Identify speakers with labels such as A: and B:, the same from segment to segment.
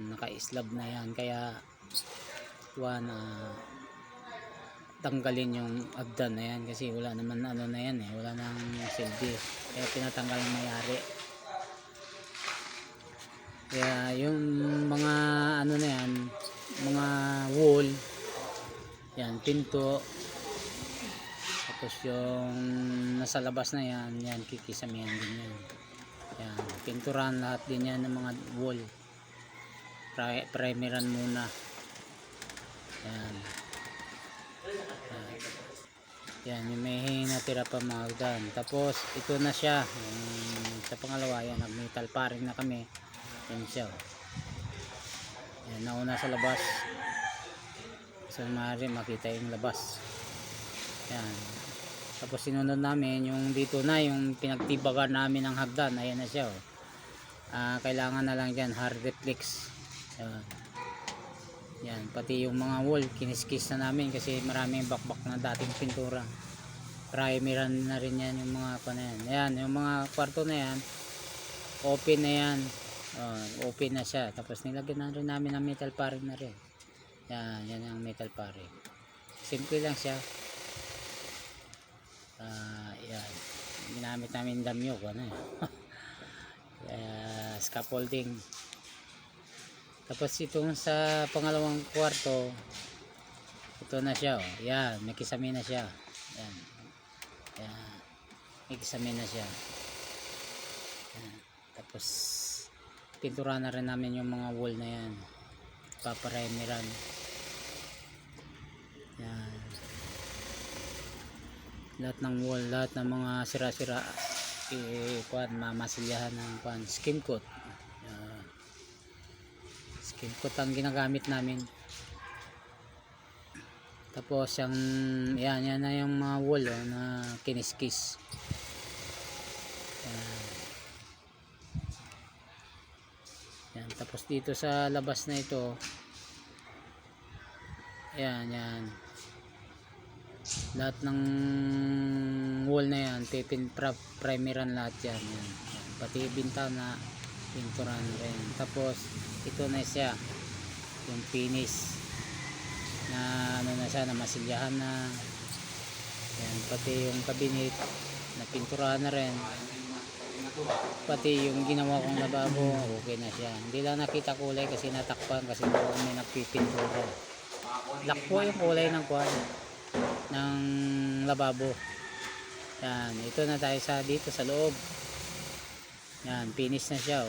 A: naka-slab na yan, kaya tanggalin yung hagdan na yan kasi wala naman ano na yan wala nang silbi, kaya pinatanggal ng may-ari. Kaya yung mga ano na yan, mga wall yan, pinto, tapos yung nasa labas na yan, kikisamihan din yan. Yan, pinturan lahat din yan ng mga wall. Primeran muna. Yan. Yan, yung may natira pa mga hagdan. Tapos ito na siya. Sa pangalawa, yan, nag-metal paring na kami. Yan siya. Yan, nauna sa labas. So maaari makita yung labas. Yan. Tapos sinunod namin yung dito na yung pinagtibagan namin ng hagdan. Ayan na siya. Kailangan na lang dyan hard reflex. Yan. Yan, pati yung mga wall kiniskis na namin kasi maraming bakbak na dating pintura. Primeran na rin yan yung mga na yan. Ayan, yung mga kwarto na yan open na yan. Open na siya. Tapos nilagyan na rin namin ng metal paring na rin. Yan, yan ang metal paring. Simple lang siya. Yan. Ginamit namin damyok scaffolding. Tapos itong sa pangalawang kwarto, ito na siya. Yan, may kisame na siya. Yan. Yan. May kisame na siya. Yan. Tapos pintura na rin namin yung mga wall na yan. Paparimeran. Yan. Lahat ng wall, lahat ng mga sira-sira mamasilyahan ng skim coat. Skim coat ang ginagamit namin. Tapos yung yan na yung mga wall na kiniskis. Yan. Tapos dito sa labas na ito, yan lahat ng wall na yan primeran lahat yan. Yan. Pati bintana pinturan rin. Tapos ito na siya yung finish na ano na siya, na masilyahan na. Yan, pati yung cabinet na pinturahan na rin, pati yung ginawa kong lababo okay na siya. Hindi lang nakita kulay kasi natakpan kasi doon may nagpipintura. Lakpo yung kulay ng ng lababo. Yan, ito na tayo sa dito sa loob. Yan, finish na siya.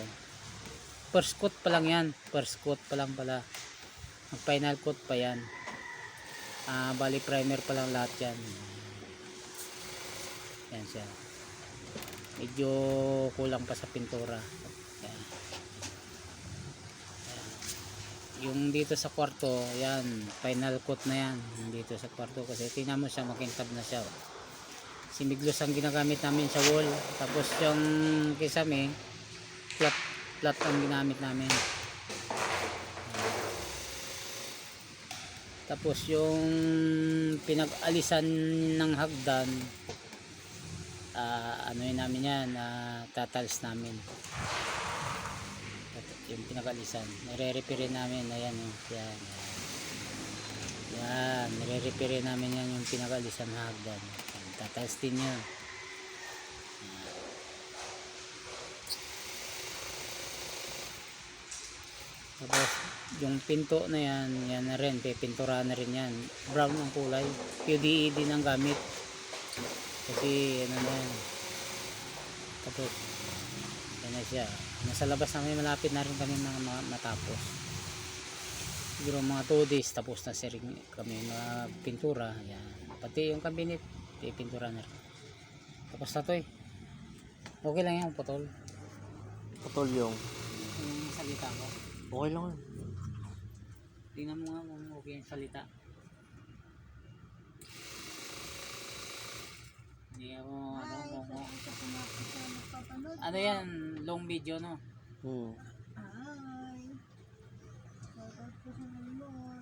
A: First coat pa lang yan. First coat pa lang pala. Ang final coat pa yan. Bali primer pa lang lahat yan. Yan siya. Medyo kulang pa sa pintura. Yan. Yan. Yung dito sa kwarto, yan, final coat na yan. Dito sa kwarto kasi tingnan mo siya, makintab na siya. Simiglos ang ginagamit namin sa wall. Tapos yung kisame, flat ang ginamit namin. Tapos yung pinag-alisan ng hagdan, ano yun namin yan, tatals namin. Yung pinag-alisan, nire-repair namin. Ayan, yan. Yan, nire-repair namin yan yung pinag-alisan ng hagdan. Tatals din yun. Tapos yung pinto na yan, yan na rin, pipintura na rin yan. Brown ang kulay. PDE din ang gamit. Kasi ano na yan. Tapos yan na siya. Nasa labas namin, malapit na rin kami matapos. Siguro mga 2 days tapos na kami mga pintura. Yan. Pati yung cabinet, pipintura na rin. Tapos na to eh. Okay lang yung putol.
B: Putol yung
A: salita ko.
B: okay lang.
A: Tingnan mo nga kung okay yung salita. Hindi ako ano yan, long video no?
B: Hmm.
C: Hi. Shoutout po sa mga